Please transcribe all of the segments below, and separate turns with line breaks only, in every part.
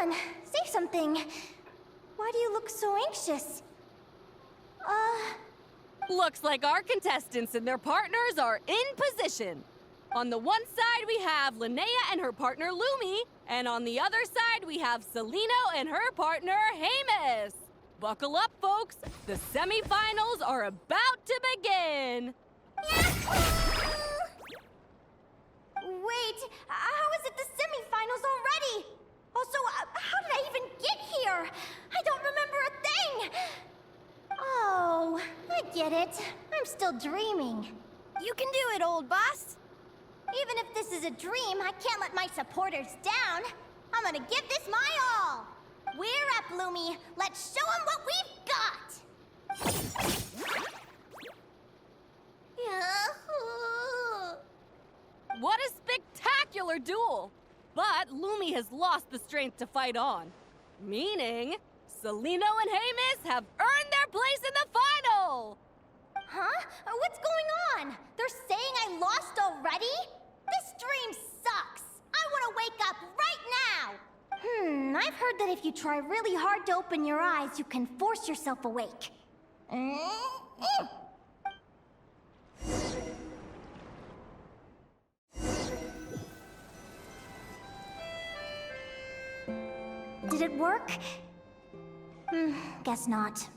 on, say something. Why do you look so anxious?
Looks like our contestants and their partners are in position. On the one side, we have Linnea and her partner Lumi, and on the other side, we have Celino and her partner Hamus. Buckle up, folks. The semifinals are about to begin.
Wait, how is it the semifinals already? Also, how did I even get here? I don't remember a thing! Oh, I get it. I'm still dreaming.
You can do it, old boss.
Even if this is a dream, I can't let my supporters down. I'm gonna give this my all. We're up, Lumi. Let's show them what we've got! Yahoo!
What a spectacular duel! But Lumi has lost the strength to fight on. Meaning, Celino and Hamus have earned their place in the final!
Huh? What's going on? They're saying I lost already? This dream sucks! I want to wake up right now! I've heard that if you try really hard to open your eyes, you can force yourself awake. Did it work? Guess not.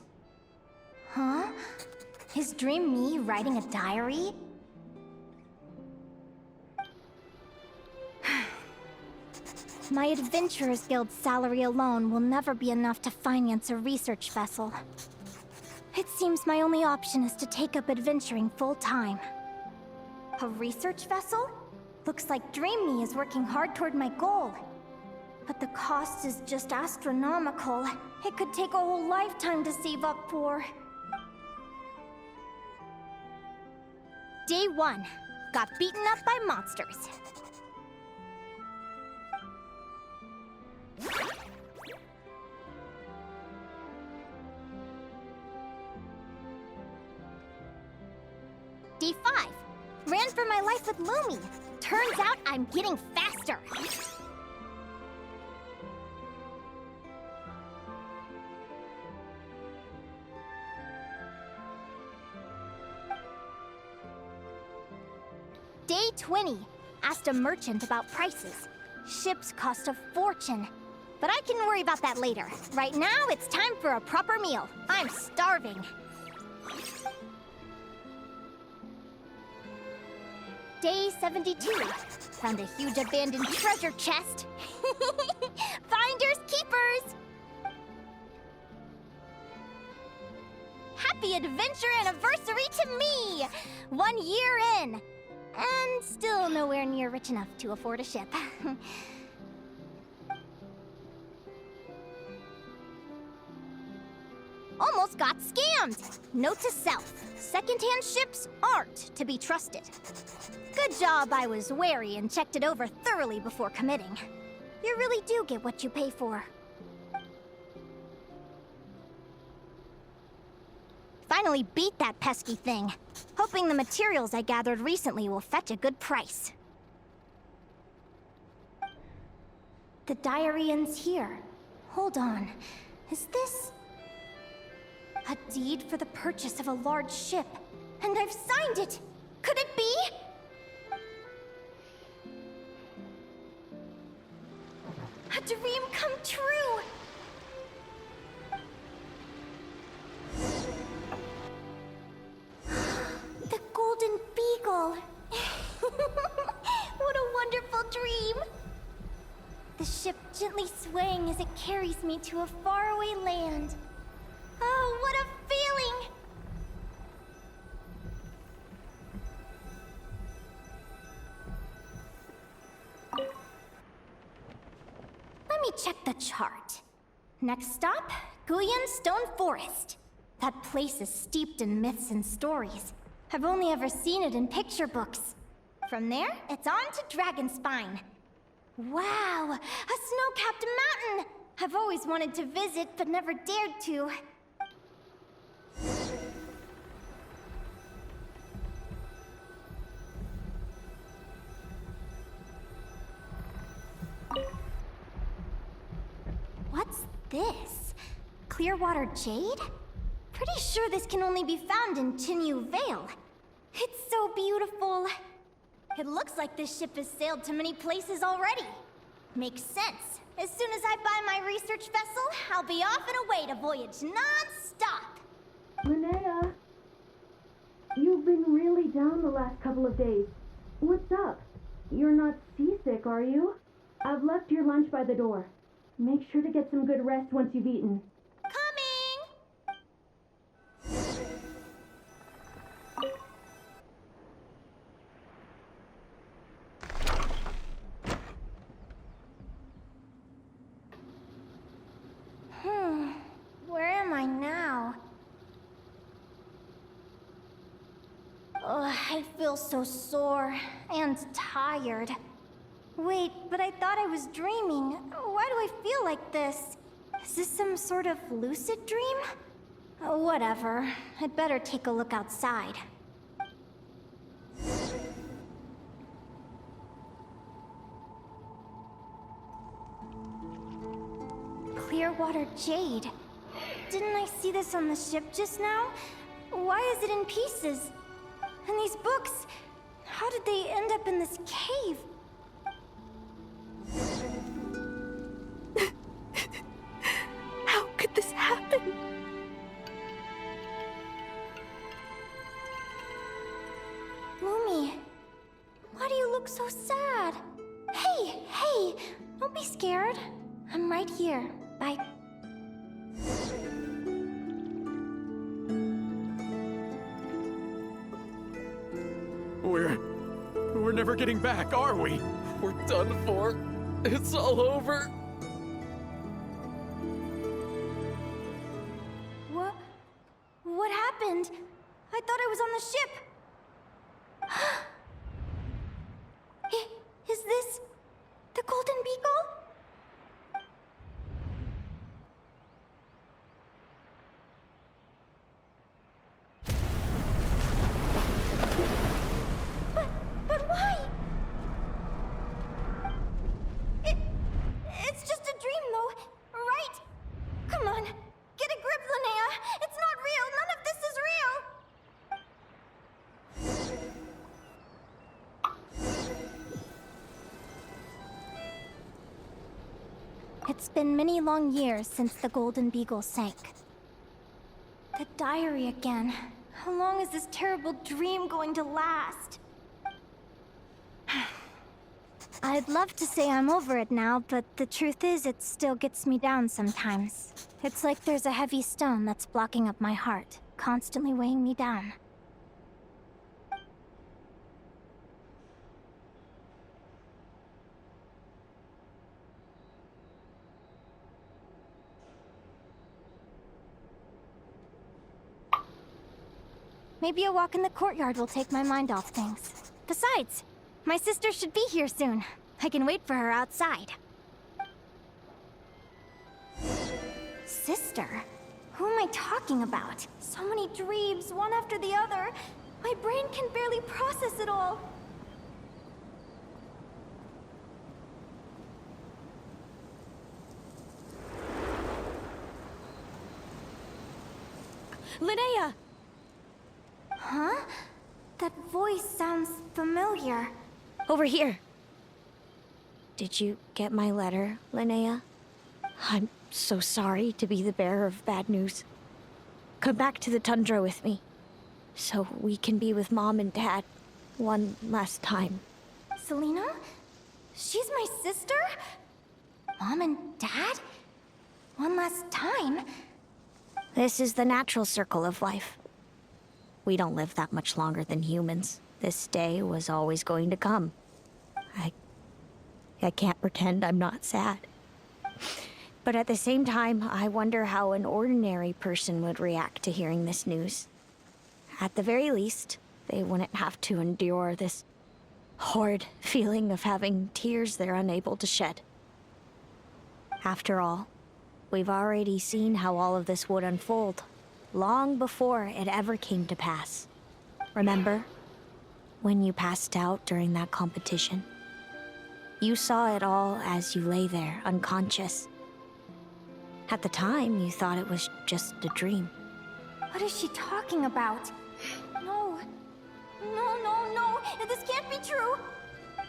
Huh? Is Dream me writing a diary? My Adventurers Guild salary alone will never be enough to finance a research vessel. It seems my only option is to take up adventuring full-time. A research vessel? Looks like Dream Me is working hard toward my goal. But the cost is just astronomical. It could take a whole lifetime to save up for. Day 1. Got beaten up by monsters. Day 5. Ran for my life with Lumi. Turns out I'm getting faster. Day 20. Asked a merchant about prices. Ships cost a fortune. But I can worry about that later. Right now, it's time for a proper meal. I'm starving. Day 72. Found a huge abandoned treasure chest. Finders keepers! Happy adventure anniversary to me! 1 year in. And still nowhere near rich enough to afford a ship. Almost got scammed! Note to self, secondhand ships aren't to be trusted. Good job I was wary and checked it over thoroughly before committing. You really do get what you pay for. Finally beat that pesky thing. Hoping the materials I gathered recently will fetch a good price. The diary ends here. Hold on. Is this... a deed for the purchase of a large ship? And I've signed it! Could it be? A dream come true! The Golden Beagle! What a wonderful dream! The ship gently swaying as it carries me to a faraway land. Oh, what a feeling! Let me check the chart. Next stop, Guyan Stone Forest. That place is steeped in myths and stories. I've only ever seen it in picture books. From there, it's on to Dragonspine. Wow, a snow-capped mountain! I've always wanted to visit, but never dared to. this? Clearwater jade? Pretty sure this can only be found in Chinyu Vale. It's so beautiful. It looks like this ship has sailed to many places already. Makes sense. As soon as I buy my research vessel, I'll be off and away to voyage non-stop.
Linnea, you've been really down the last couple of days. What's up? You're not seasick, are you? I've left your lunch by the door. Make sure to get some good rest once you've eaten.
Coming! Where am I now? I feel so sore and tired. Wait, but I thought I was dreaming. Why do I feel like this? Is this some sort of lucid dream? Whatever. I'd better take a look outside. Clearwater jade. Didn't I see this on the ship just now? Why is it in pieces? And these books, how did they end up in this cave?
How could this happen?
Lumi, why do you look so sad? Hey, don't be scared. I'm right here. Bye.
We're never getting back, are we? We're done for. It's all over.
What happened? I thought I was on the ship. Is this the Golden Beagle? But why? It's just a dream, though, right? Come on, get a grip, Linnea. It's not real. None of this is real. It's been many long years since the Golden Beagle sank. The diary again. How long is this terrible dream going to last? I'd love to say I'm over it now, but the truth is it still gets me down sometimes. It's like there's a heavy stone that's blocking up my heart, constantly weighing me down. Maybe a walk in the courtyard will take my mind off things. Besides, my sister should be here soon. I can wait for her outside. Sister? Who am I talking about? So many dreams, one after the other. My brain can barely process it all.
Linnea!
Huh? That voice sounds familiar.
Over here. Did you get my letter, Linnea? I'm so sorry to be the bearer of bad news. Come back to the tundra with me, so we can be with Mom and Dad one last time.
Selena? She's my sister? Mom and Dad? One last time?
This is the natural circle of life. We don't live that much longer than humans. This day was always going to come. I can't pretend I'm not sad. But at the same time, I wonder how an ordinary person would react to hearing this news. At the very least, they wouldn't have to endure this horrid feeling of having tears they're unable to shed. After all, we've already seen how all of this would unfold, long before it ever came to pass. Remember, when you passed out during that competition? You saw it all as you lay there, unconscious. At the time, you thought it was just a dream.
What is she talking about? No. No, no, no! This can't be true!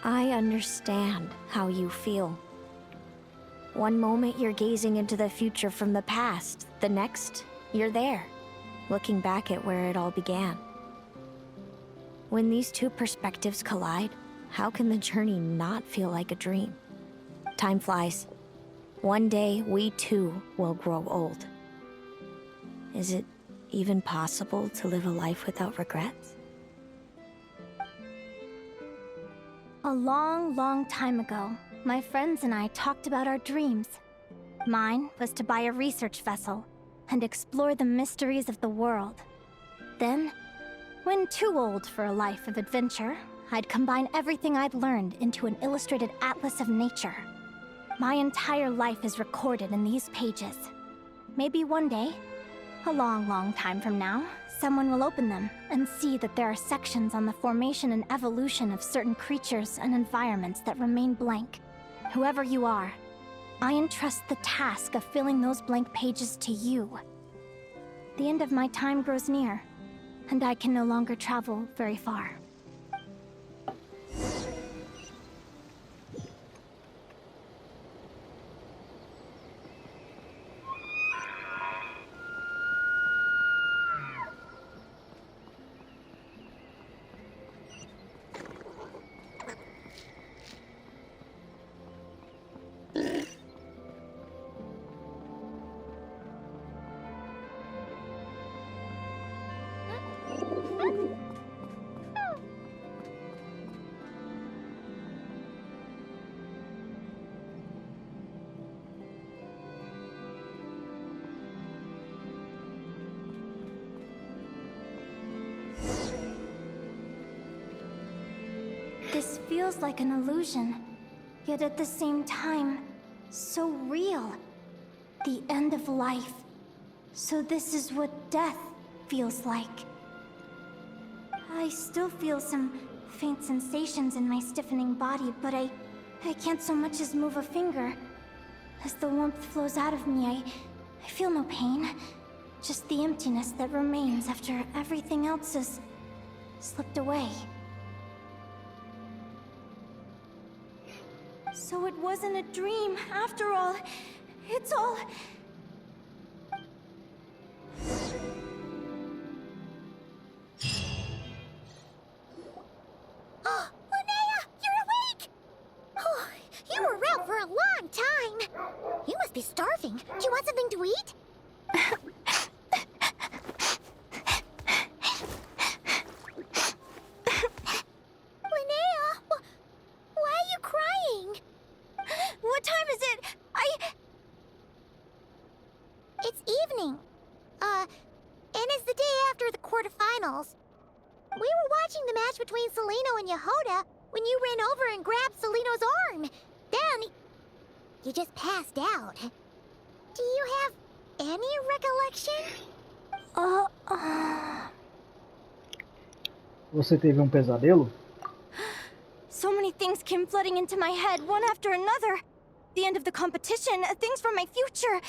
I understand how you feel. One moment you're gazing into the future from the past, the next, you're there, looking back at where it all began. When these two perspectives collide, how can the journey not feel like a dream? Time flies. One day, we too will grow old. Is it even possible to live a life without regrets?
A long, long time ago, my friends and I talked about our dreams. Mine was to buy a research vessel and explore the mysteries of the world. Then, when too old for a life of adventure, I'd combine everything I'd learned into an illustrated atlas of nature. My entire life is recorded in these pages. Maybe one day, a long, long time from now, someone will open them and see that there are sections on the formation and evolution of certain creatures and environments that remain blank. Whoever you are, I entrust the task of filling those blank pages to you. The end of my time grows near, and I can no longer travel very far. This feels like an illusion, yet at the same time, so real. The end of life. So this is what death feels like. I still feel some faint sensations in my stiffening body, but I can't so much as move a finger. As the warmth flows out of me, I feel no pain. Just the emptiness that remains after everything else has slipped away. So it wasn't a dream, after all. It's all...
Oh, Linnea, you're awake! Oh, you were around for a long time. You must be starving. Do you want something to eat? Linnea, why are you crying?
What time is it?
It's evening. And it's the day after the quarterfinals. We were watching the match between Celino and Yehoda when you ran over and grabbed Celino's arm. Then, you just passed out. Do you have any recollection?
Você teve pesadelo?
So many things came flooding into my head, one after another. The end of the competition, things from my future.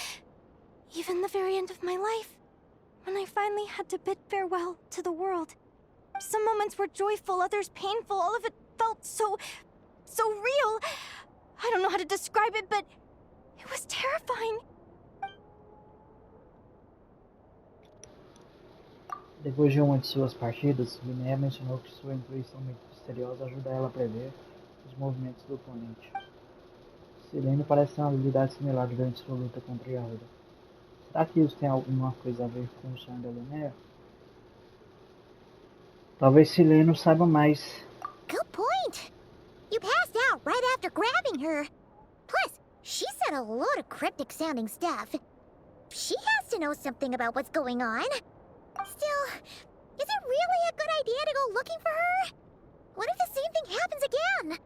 Even the very end of my life. When I finally had to bid farewell to the world. Some moments were joyful, others painful. All of it felt so real. I don't know how to describe it, but it was terrifying.
Depois de uma de suas partidas, Linnea mencionou que sua intuição misteriosa ajuda ela a prever os movimentos do oponente. Celino parece ter uma habilidade similar durante sua luta contra Yehoda. Será que isso tem alguma coisa a ver com o sonho da Linnea? Talvez Celino saiba mais.
Good point. You passed out right after grabbing her. Plus, she said a load of cryptic-sounding stuff. She has to know something about what's going on. Still, is it really a good idea to go looking for her? What if the same thing happens again?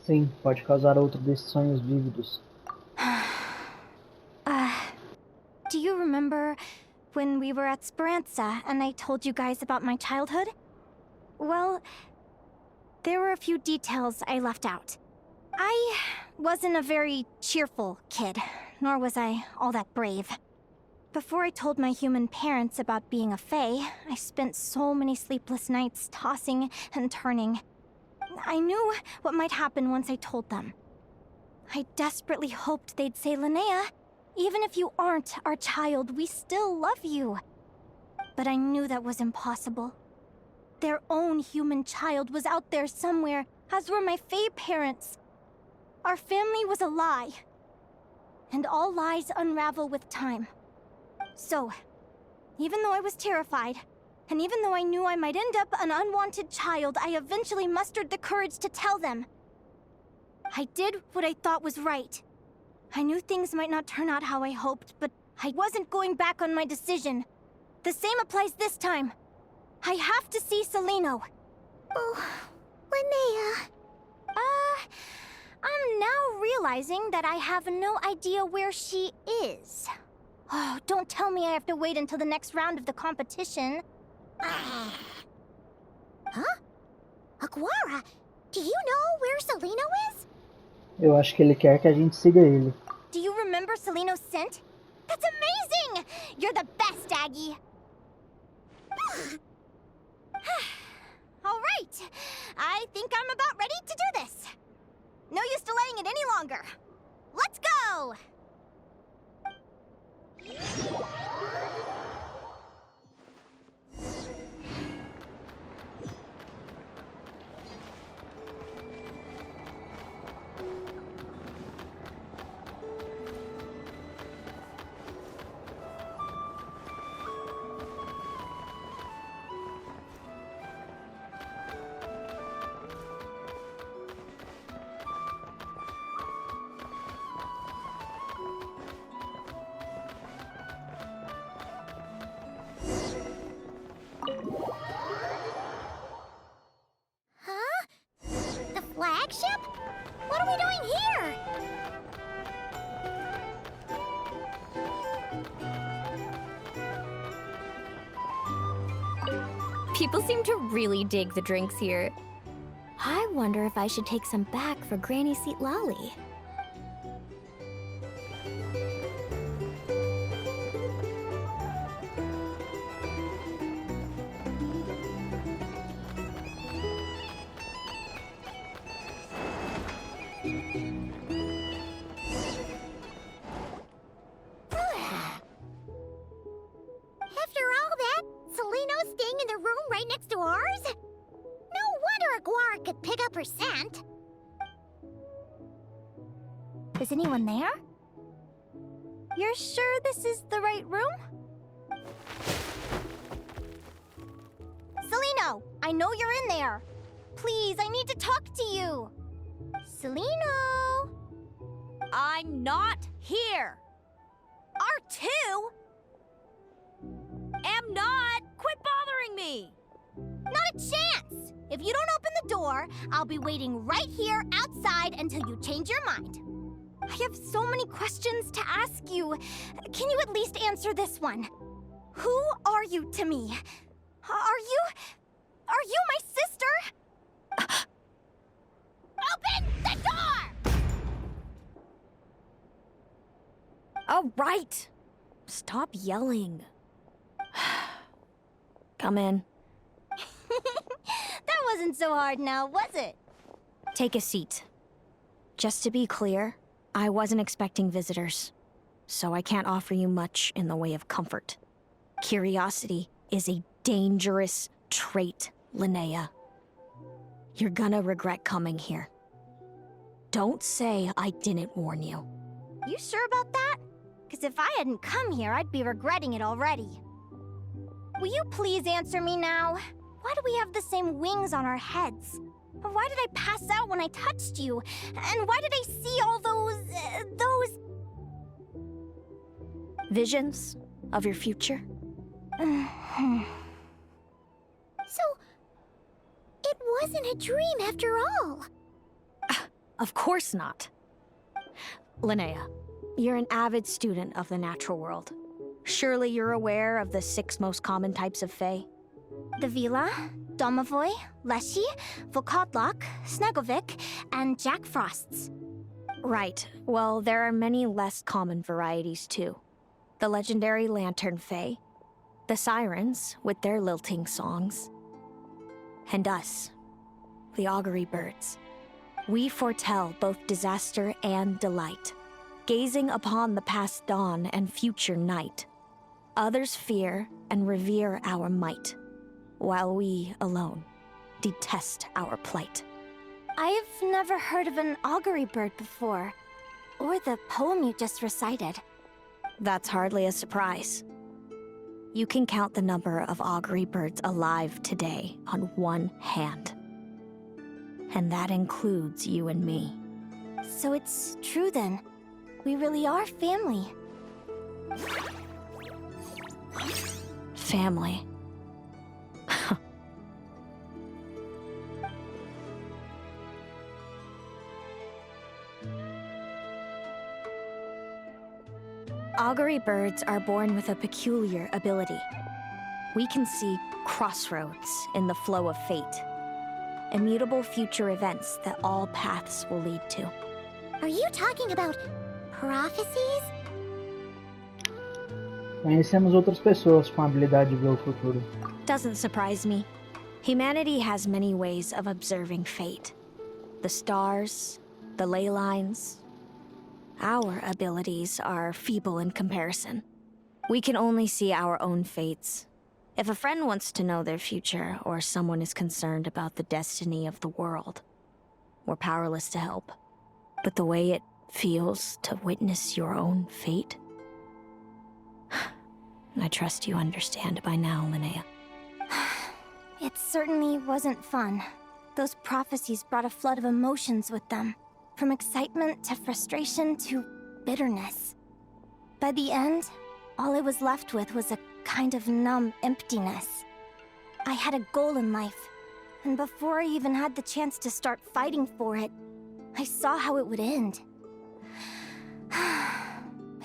Sim, pode causar outro desses sonhos vívidos.
Do you remember when we were at Speranza and I told you guys about my childhood? Well, there were a few details I left out. I wasn't a very cheerful kid. nor was I all that brave. Before I told my human parents about being a fae, I spent so many sleepless nights tossing and turning. I knew what might happen once I told them. I desperately hoped they'd say, Linnea, even if you aren't our child, we still love you. But I knew that was impossible. Their own human child was out there somewhere, as were my fae parents. Our family was a lie. And all lies unravel with time. So, even though I was terrified, and even though I knew I might end up an unwanted child, I eventually mustered the courage to tell them. I did what I thought was right. I knew things might not turn out how I hoped, but I wasn't going back on my decision. The same applies this time. I have to see Celino.
Oh, Linnea.
I'm now realizing that I have no idea where she is. Oh, don't tell me I have to wait until the next round of the competition.
Huh? Aguara, do you know where Celino is?
Eu acho que ele quer que a gente siga ele.
Do you remember Celino's scent? That's amazing! You're the best, Aggie! All right. I think I'm about ready to do this. No use delaying it any longer. Let's go!
Huh? The flagship? What are we doing here?
People seem to really dig the drinks here. I wonder if I should take some back for Granny Seat Lolly.
After all that, Celino's staying in the room right next to ours? No wonder Aguara could pick up her scent.
Is anyone there? You're sure this is the right room? Celino, I know you're in there. Please, I need to talk to you. Celino?
I'm not here.
R2?
Am not. Quit bothering me.
Not a chance! If you don't open the door, I'll be waiting right here outside until you change your mind. I have so many questions to ask you. Can you at least answer this one? Who are you to me? Are you my sister? Open the door!
All right. Stop yelling. Come in.
That wasn't so hard now, was it?
Take a seat. Just to be clear, I wasn't expecting visitors, so I can't offer you much in the way of comfort. Curiosity is a dangerous trait, Linnea. You're gonna regret coming here. Don't say I didn't warn you.
You sure about that? Because if I hadn't come here, I'd be regretting it already. Will you please answer me now? Why do we have the same wings on our heads? Why did I pass out when I touched you? And why did I see all those...
Visions of your future?
So, it wasn't a dream after all.
Of course not. Linnea, you're an avid student of the natural world. Surely you're aware of the 6 most common types of fae?
The Vila, Domovoy, Leshy, Volkodlok, Snegovic, and Jack Frosts.
Right. Well, there are many less common varieties, too. The legendary Lantern Fae, the Sirens with their lilting songs, and us, the Augury Birds. We foretell both disaster and delight, gazing upon the past dawn and future night. Others fear and revere our might, while we alone detest our plight.
I've never heard of an augury bird before, or the poem you just recited.
That's hardly a surprise. You can count the number of augury birds alive today on one hand. And that includes you and me.
So it's true then. We really are family.
Family. Augury birds are born with a peculiar ability. We can see crossroads in the flow of fate, immutable future events that all paths will lead to.
Are you talking about prophecies?
Conhecemos outras pessoas com a habilidade de ver o futuro.
Doesn't surprise me. Humanity has many ways of observing fate. The stars, the ley lines. Our abilities are feeble in comparison. We can only see our own fates. If a friend wants to know their future, or someone is concerned about the destiny of the world, we're powerless to help. But the way it feels to witness your own fate, I trust you understand by now, Linnea.
It certainly wasn't fun. Those prophecies brought a flood of emotions with them. From excitement to frustration to bitterness. By the end, all I was left with was a kind of numb emptiness. I had a goal in life, and before I even had the chance to start fighting for it, I saw how it would end.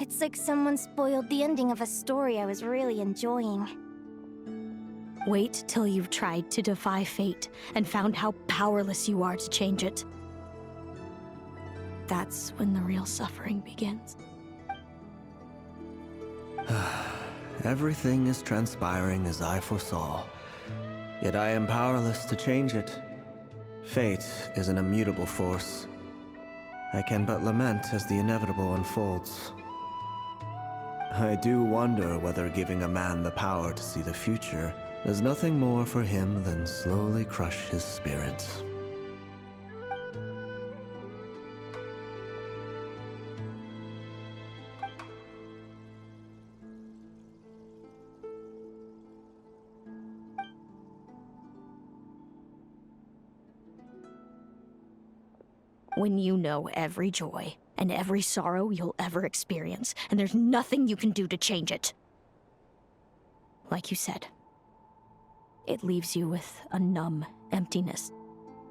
It's like someone spoiled the ending of a story I was really enjoying.
Wait till you've tried to defy fate and found how powerless you are to change it. That's when the real suffering begins.
Everything is transpiring as I foresaw, yet I am powerless to change it. Fate is an immutable force. I can but lament as the inevitable unfolds. I do wonder whether giving a man the power to see the future does nothing more for him than slowly crush his spirit.
When you know every joy and every sorrow you'll ever experience, and there's nothing you can do to change it. Like you said, it leaves you with a numb emptiness.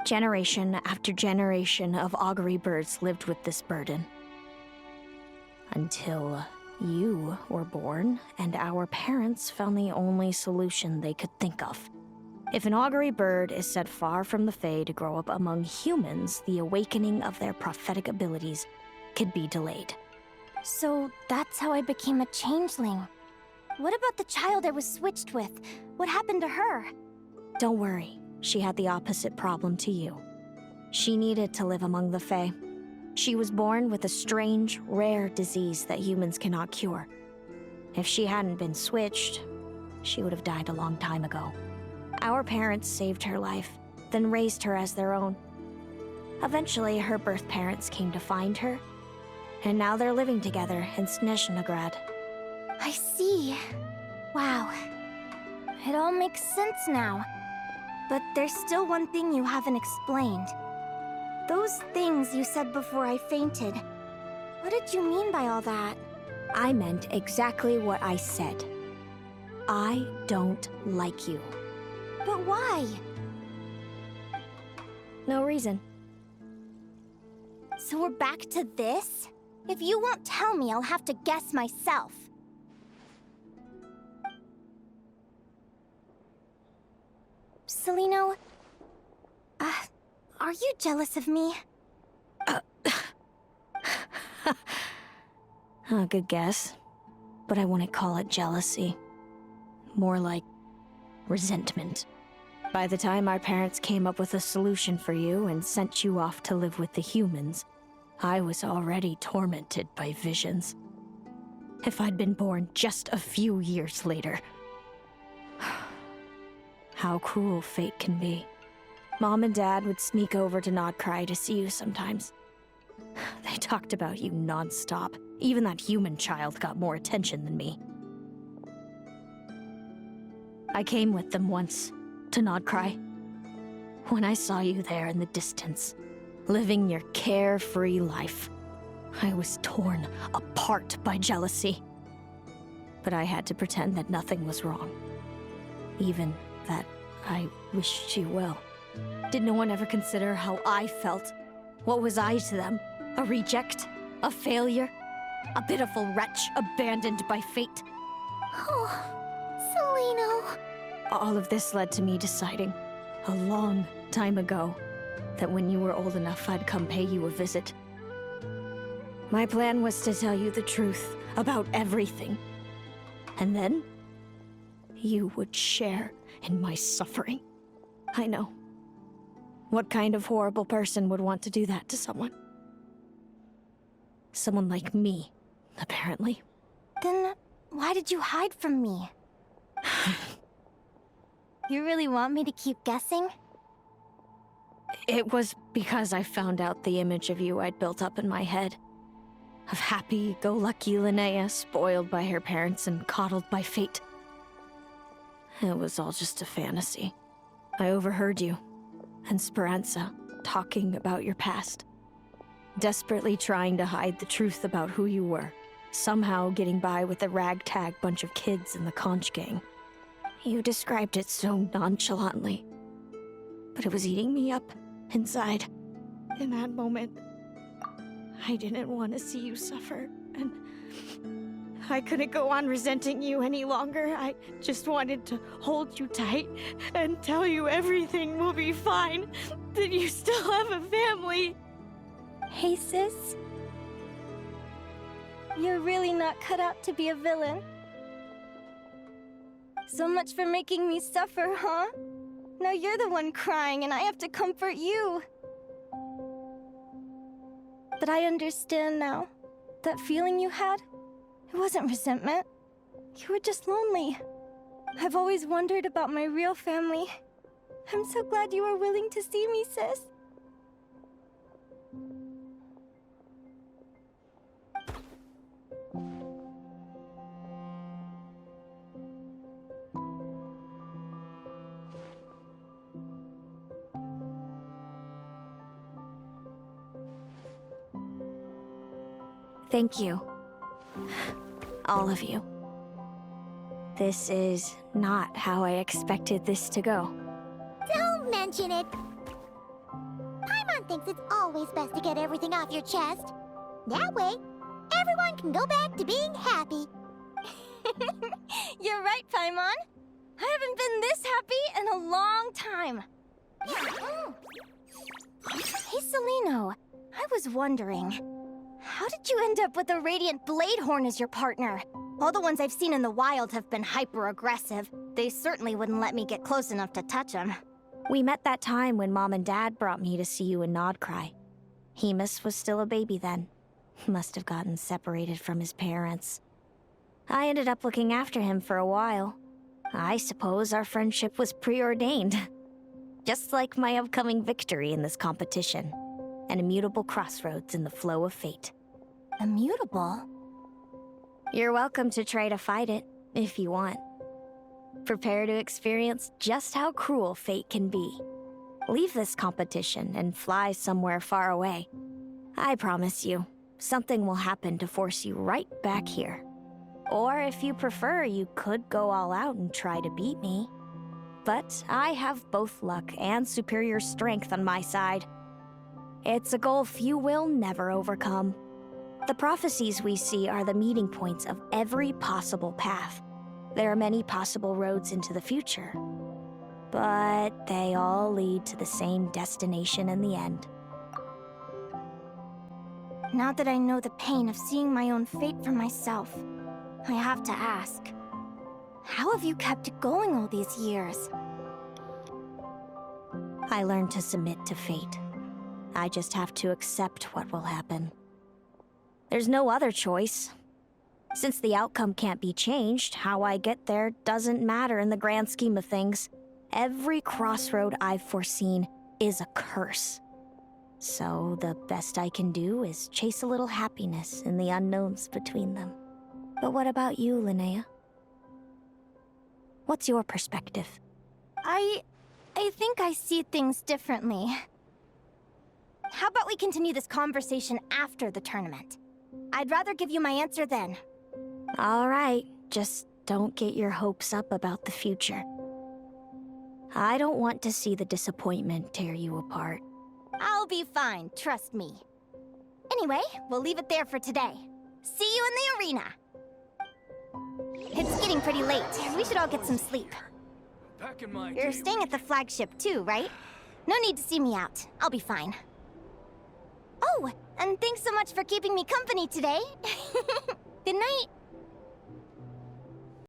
Generation after generation of augury birds lived with this burden. Until you were born, and our parents found the only solution they could think of. If an augury bird is set far from the Fae to grow up among humans, the awakening of their prophetic abilities could be delayed.
So that's how I became a changeling. What about the child I was switched with? What happened to her?
Don't worry, she had the opposite problem to you. She needed to live among the Fae. She was born with a strange, rare disease that humans cannot cure. If she hadn't been switched, she would have died a long time ago. Our parents saved her life, then raised her as their own. Eventually, her birth parents came to find her, and now they're living together in Snezhnegrad.
I see. Wow. It all makes sense now. But there's still one thing you haven't explained. Those things you said before I fainted. What did you mean by all that?
I meant exactly what I said. I don't like you.
But why?
No reason.
So we're back to this? If you won't tell me, I'll have to guess myself. Celino, are you jealous of me?
Good guess. But I wouldn't call it jealousy. More like resentment. By the time our parents came up with a solution for you and sent you off to live with the humans, I was already tormented by visions. If I'd been born just a few years later. How cruel fate can be. Mom and Dad would sneak over to Nodcry to see you sometimes. They talked about you non-stop. Even that human child got more attention than me. I came with them once, to Nodcry. When I saw you there in the distance, living your carefree life, I was torn apart by jealousy. But I had to pretend that nothing was wrong. Even that I wished you well. Did no one ever consider how I felt? What was I to them? A reject? A failure? A pitiful wretch abandoned by fate?
Oh, Celino.
All of this led to me deciding, a long time ago, that when you were old enough, I'd come pay you a visit. My plan was to tell you the truth about everything. And then, you would share in my suffering. I know. What kind of horrible person would want to do that to someone? Someone like me, apparently.
Then why did you hide from me? You really want me to keep guessing?
It was because I found out the image of you I'd built up in my head. Of happy-go-lucky Linnea, spoiled by her parents and coddled by fate. It was all just a fantasy. I overheard you, and Speranza, talking about your past. Desperately trying to hide the truth about who you were. Somehow getting by with a ragtag bunch of kids in the conch gang. You described it so nonchalantly. But it was eating me up, inside. In that moment, I didn't want to see you suffer, and I couldn't go on resenting you any longer. I just wanted to hold you tight and tell you everything will be fine, that you still have a family.
Hey, sis. You're really not cut out to be a villain. So much for making me suffer, huh? Now you're the one crying and I have to comfort you. But I understand now. That feeling you had, it wasn't resentment. You were just lonely. I've always wondered about my real family. I'm so glad you were willing to see me, sis.
Thank you. All of you. This is not how I expected this to go.
Don't mention it. Paimon thinks it's always best to get everything off your chest. That way, everyone can go back to being happy.
You're right, Paimon. I haven't been this happy in a long time. Hey, Celino. I was wondering, how did you end up with a Radiant Bladehorn as your partner? All the ones I've seen in the wild have been hyper-aggressive. They certainly wouldn't let me get close enough to touch them.
We met that time when Mom and Dad brought me to see you in Nodcry. Hemus was still a baby then. Must have gotten separated from his parents. I ended up looking after him for a while. I suppose our friendship was preordained. Just like my upcoming victory in this competition. An immutable crossroads in the flow of fate.
Immutable?
You're welcome to try to fight it, if you want. Prepare to experience just how cruel fate can be. Leave this competition and fly somewhere far away. I promise you, something will happen to force you right back here. Or if you prefer, you could go all out and try to beat me. But I have both luck and superior strength on my side. It's a gulf you will never overcome. The prophecies we see are the meeting points of every possible path. There are many possible roads into the future. But they all lead to the same destination in the end.
Now that I know the pain of seeing my own fate for myself, I have to ask, how have you kept it going all these years?
I learned to submit to fate. I just have to accept what will happen. There's no other choice. Since the outcome can't be changed, how I get there doesn't matter in the grand scheme of things. Every crossroad I've foreseen is a curse. So the best I can do is chase a little happiness in the unknowns between them. But what about you, Linnea? What's your perspective?
I think I see things differently. How about we continue this conversation after the tournament? I'd rather give you my answer then.
All right, just don't get your hopes up about the future. I don't want to see the disappointment tear you apart.
I'll be fine, trust me. Anyway, we'll leave it there for today. See you in the arena! It's getting pretty late. We should all get some sleep. You're staying at the flagship too, right? No need to see me out. I'll be fine. Oh, and thanks so much for keeping me company today. Good night.